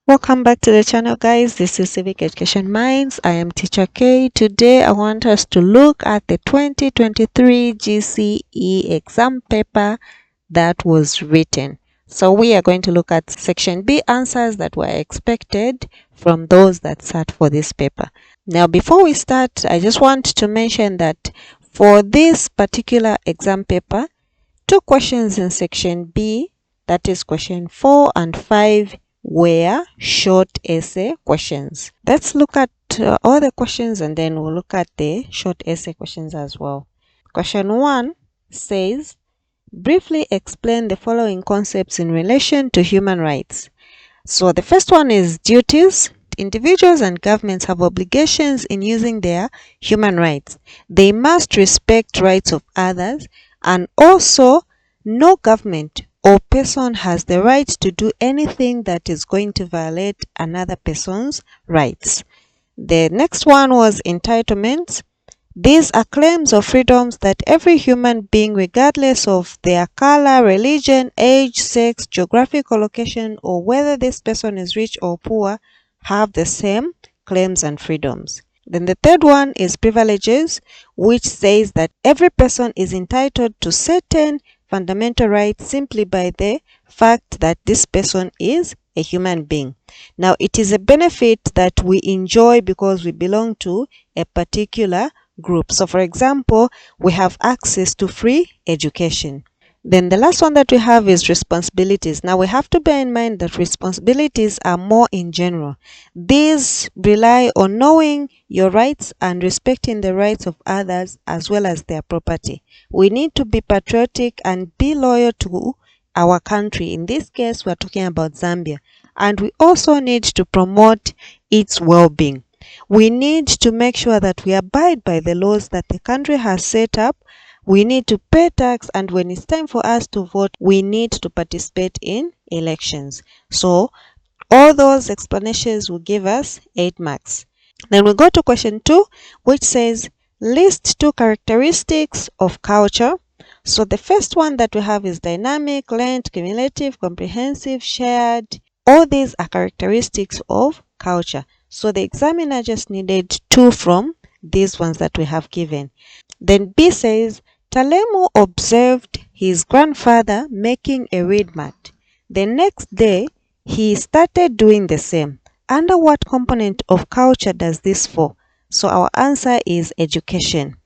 Welcome back to the channel, guys. This is Civic Education Minds. I am Teacher K. Today I want us to look at the 2023 GCE exam paper that was written. So we are going to look at section B answers that were expected from those that sat for this paper. Now before we start, I just want to mention that for this particular exam paper, 2 questions in section B, that is question 4 and 5, were short essay questions. Let's look at all the questions and then we'll look at the short essay questions as well. Question 1 says, briefly explain the following concepts in relation to human rights. So the first one is duties. Individuals and governments have obligations in using their human rights. They must respect rights of others, and also no government or person has the right to do anything that is going to violate another person's rights. The next one was entitlements. These are claims or freedoms that every human being, regardless of their color, religion, age, sex, geographical location, or whether this person is rich or poor, have the same claims and freedoms. Then the third one is privileges, which says that every person is entitled to certain fundamental rights simply by the fact that this person is a human being. Now, it is a benefit that we enjoy because we belong to a particular group. So, for example, we have access to free education. Then the last one that we have is responsibilities. Now we have to bear in mind that responsibilities are more in general. These rely on knowing your rights and respecting the rights of others as well as their property. We need to be patriotic and be loyal to our country. In this case, we're talking about Zambia. And we also need to promote its well-being. We need to make sure that we abide by the laws that the country has set up. We need to pay tax, and when it's time for us to vote, we need to participate in elections. So all those explanations will give us 8 marks. Then we go to question 2, which says list 2 characteristics of culture. So the first one that we have is dynamic, learned, cumulative, comprehensive, shared. All these are characteristics of culture. So the examiner just needed 2 from these ones that we have given. Then B says, Talemu observed his grandfather making a reed mat. The next day, he started doing the same. Under what component of culture does this fall? So our answer is education.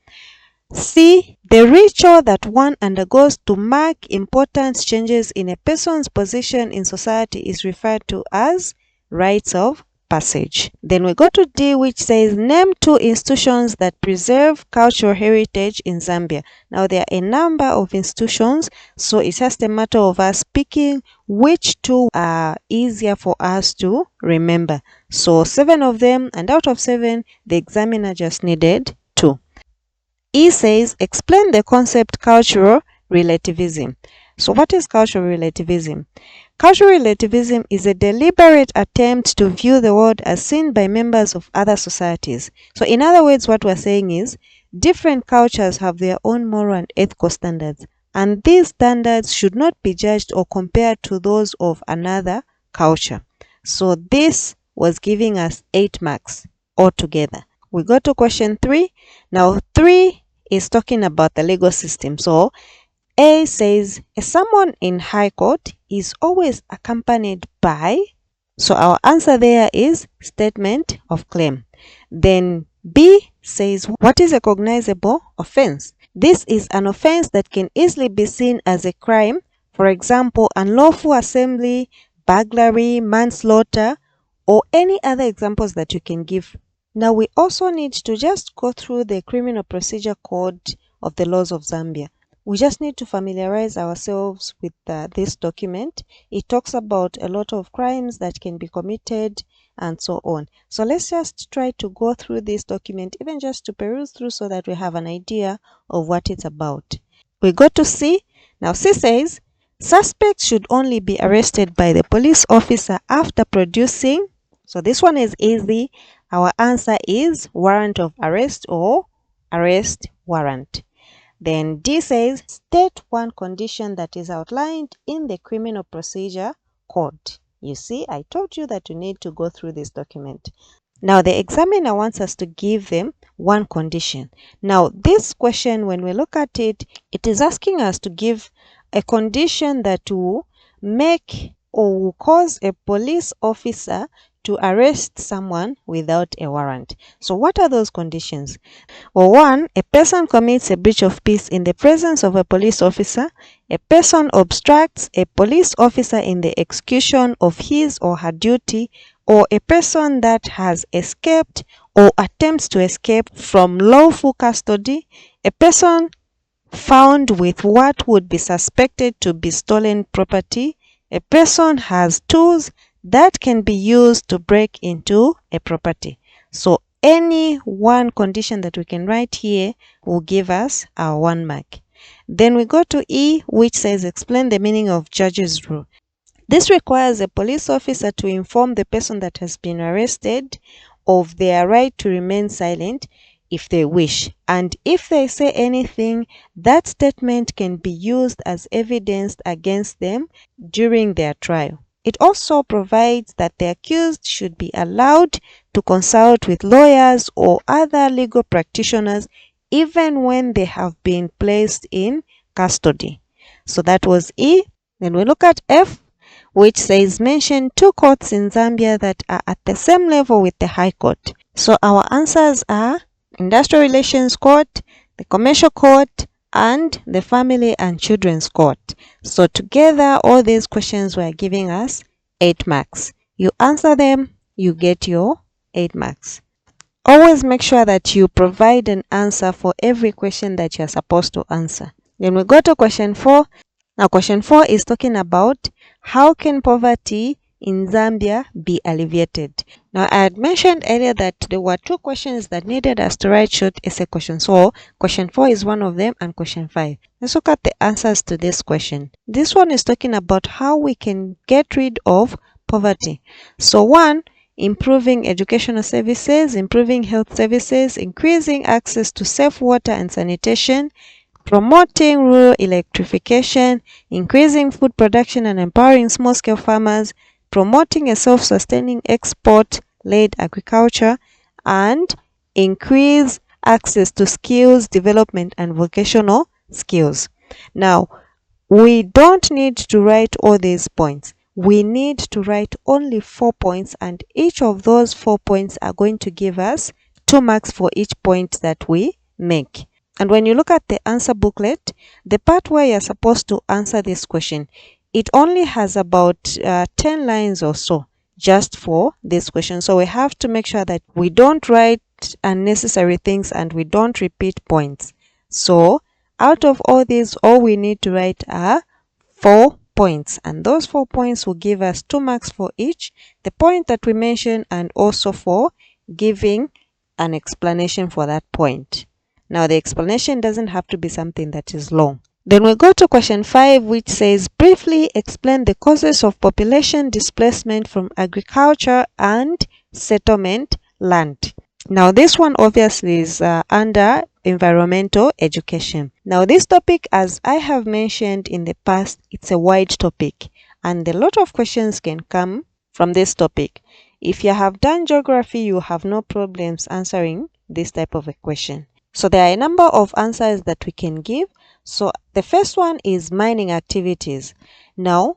C. The ritual that one undergoes to mark important changes in a person's position in society is referred to as rites of passage. Then we go to D, which says name 2 institutions that preserve cultural heritage in Zambia. Now there are a number of institutions, so it's just a matter of us picking which 2 are easier for us to remember. So 7 of them, and out of 7, the examiner just needed 2. E says explain the concept cultural relativism. So what is cultural relativism? Cultural relativism is a deliberate attempt to view the world as seen by members of other societies. So in other words, what we're saying is different cultures have their own moral and ethical standards, and these standards should not be judged or compared to those of another culture. So this was giving us 8 marks altogether. We go to question 3. Now 3 is talking about the legal system. So A says a summon in High Court is always accompanied by, so our answer there is statement of claim. Then B says what is a cognizable offense? This is an offense that can easily be seen as a crime, for example, unlawful assembly, burglary, manslaughter, or any other examples that you can give. Now we also need to just go through the Criminal Procedure Code of the laws of Zambia. We just need to familiarize ourselves with this document. It talks about a lot of crimes that can be committed and so on. So let's just try to go through this document, even just to peruse through, so that we have an idea of what it's about. We go to C. Now C says, suspects should only be arrested by the police officer after producing. So this one is easy. Our answer is warrant of arrest or arrest warrant. Then D says, state 1 condition that is outlined in the Criminal Procedure Code. You see, I told you that you need to go through this document. Now, the examiner wants us to give them one condition. Now, this question, when we look at it, it is asking us to give a condition that will make or will cause a police officer to arrest someone without a warrant. So, what are those conditions? Well, one, a person commits a breach of peace in the presence of a police officer. A person obstructs a police officer in the execution of his or her duty, or a person that has escaped or attempts to escape from lawful custody. A person found with what would be suspected to be stolen property. A person has tools that can be used to break into a property. So any one condition that we can write here will give us our 1 mark. Then we go to E, which says explain the meaning of judge's rule. This requires a police officer to inform the person that has been arrested of their right to remain silent if they wish. And if they say anything, that statement can be used as evidence against them during their trial. It also provides that the accused should be allowed to consult with lawyers or other legal practitioners even when they have been placed in custody. So that was E. Then we look at F, which says mention 2 courts in Zambia that are at the same level with the High Court. So our answers are Industrial Relations Court, the Commercial Court, and the Family and Children's Court. So together, all these questions were giving us 8 marks. You answer them, you get your 8 marks. Always make sure that you provide an answer for every question that you're supposed to answer. Then we go to question 4. Now question 4 is talking about how can poverty in Zambia be alleviated. Now I had mentioned earlier that there were 2 questions that needed us to write short essay questions. So question 4 is one of them and question 5. Let's look at the answers to this question. This one is talking about how we can get rid of poverty. So 1, improving educational services, improving health services, increasing access to safe water and sanitation, promoting rural electrification, increasing food production and empowering small-scale farmers, promoting a self-sustaining export-led agriculture, and increase access to skills development and vocational skills. Now, we don't need to write all these points. We need to write only 4 points, and each of those 4 points are going to give us 2 marks for each point that we make. And when you look at the answer booklet, the part where you're supposed to answer this question, it only has about 10 lines or so just for this question. So we have to make sure that we don't write unnecessary things and we don't repeat points. So out of all these, all we need to write are 4 points, and those 4 points will give us 2 marks for each, the point that we mentioned and also for giving an explanation for that point. Now the explanation doesn't have to be something that is long. Then we go to question 5, which says briefly explain the causes of population displacement from agriculture and settlement land. Now this one obviously is under environmental education. Now this topic, as I have mentioned in the past, it's a wide topic and a lot of questions can come from this topic. If you have done geography, you have no problems answering this type of a question. So there are a number of answers that we can give. So the first one is mining activities. Now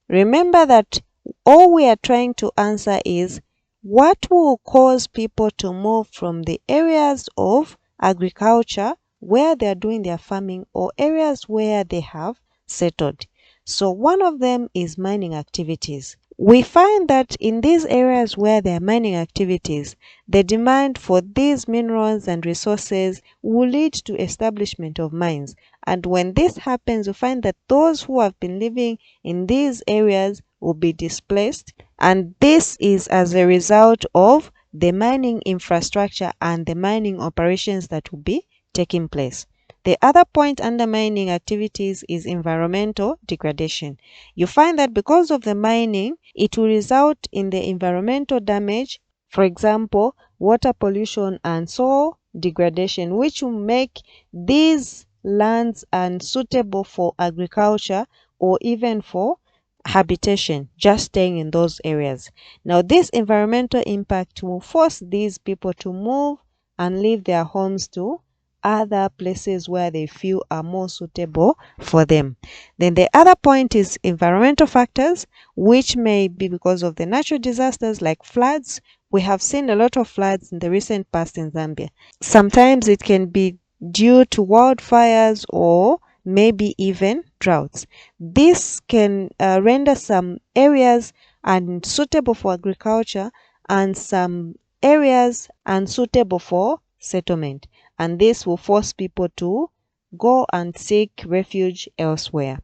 remember that all we are trying to answer is what will cause people to move from the areas of agriculture where they are doing their farming or areas where they have settled. So one of them is mining activities. We find that in these areas where there are mining activities, the demand for these minerals and resources will lead to establishment of mines. And when this happens, we find that those who have been living in these areas will be displaced. And this is as a result of the mining infrastructure and the mining operations that will be taking place. The other point under mining activities is environmental degradation. You find that because of the mining, it will result in the environmental damage, for example, water pollution and soil degradation, which will make these lands unsuitable for agriculture or even for habitation, just staying in those areas. Now, this environmental impact will force these people to move and leave their homes to other places where they feel are more suitable for them. Then the other point is environmental factors, which may be because of the natural disasters like floods. We have seen a lot of floods in the recent past in Zambia. Sometimes it can be due to wildfires or maybe even droughts. This can render some areas unsuitable for agriculture and some areas unsuitable for settlement. And this will force people to go and seek refuge elsewhere.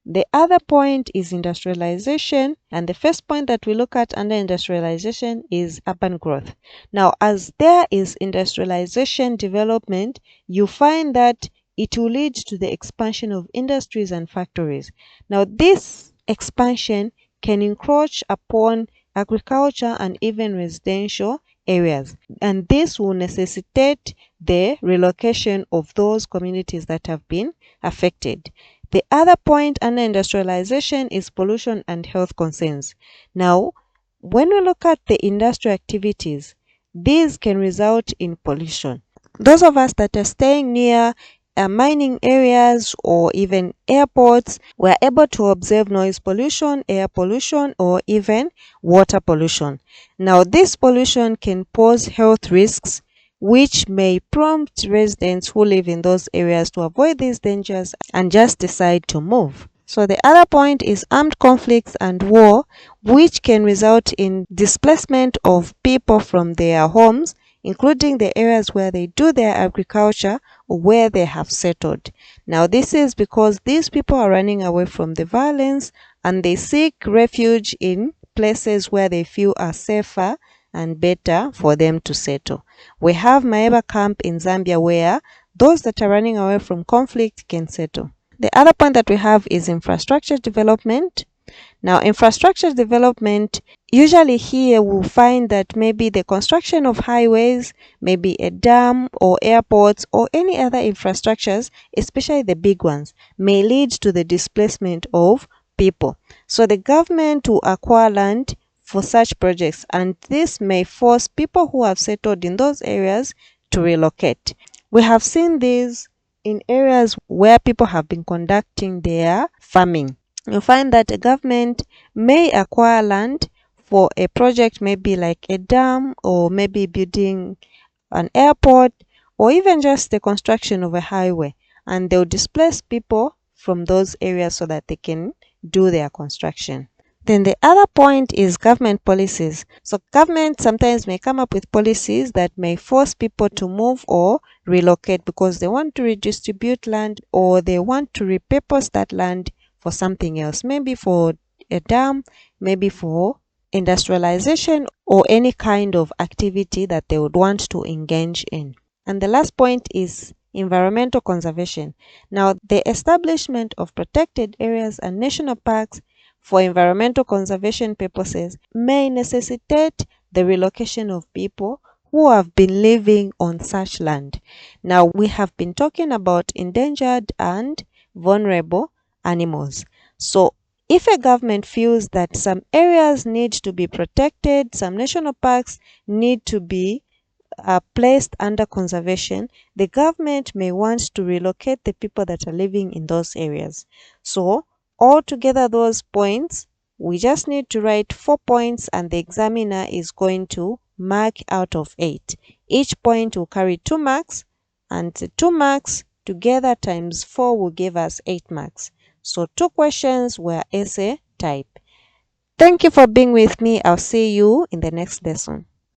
The other point is industrialization, and the first point that we look at under industrialization is urban growth. Now, as there is industrialization development, you find that it will lead to the expansion of industries and factories. Now, this expansion can encroach upon agriculture and even residential areas, and this will necessitate the relocation of those communities that have been affected. The other point under industrialization is pollution and health concerns. Now, when we look at the industrial activities, these can result in pollution. Those of us that are staying near mining areas or even airports were able to observe noise pollution, air pollution, or even water pollution. Now, this pollution can pose health risks, which may prompt residents who live in those areas to avoid these dangers and just decide to move. So the other point is armed conflicts and war, which can result in displacement of people from their homes, including the areas where they do their agriculture or where they have settled. Now, this is because these people are running away from the violence and they seek refuge in places where they feel are safer and better for them to settle. We have Maeba camp in Zambia where those that are running away from conflict can settle. The other point that we have is infrastructure development. Now, infrastructure development, usually here we'll find that maybe the construction of highways, maybe a dam or airports or any other infrastructures, especially the big ones, may lead to the displacement of people. So the government will acquire land for such projects, and this may force people who have settled in those areas to relocate. We have seen this in areas where people have been conducting their farming. You find that a government may acquire land for a project, maybe like a dam or maybe building an airport or even just the construction of a highway, and they'll displace people from those areas so that they can do their construction. Then the other point is government policies. So government sometimes may come up with policies that may force people to move or relocate because they want to redistribute land or they want to repurpose that land for something else, maybe for a dam, maybe for industrialization or any kind of activity that they would want to engage in. And the last point is environmental conservation. Now, the establishment of protected areas and national parks for environmental conservation purposes may necessitate the relocation of people who have been living on such land. Now, we have been talking about endangered and vulnerable animals. So, if a government feels that some areas need to be protected, some national parks need to be placed under conservation, the government may want to relocate the people that are living in those areas. So, altogether those points, we just need to write 4 points and the examiner is going to mark out of 8. Each point will carry 2 marks and the 2 marks together times 4 will give us 8 marks. So 2 questions were essay type. Thank you for being with me. I'll see you in the next lesson.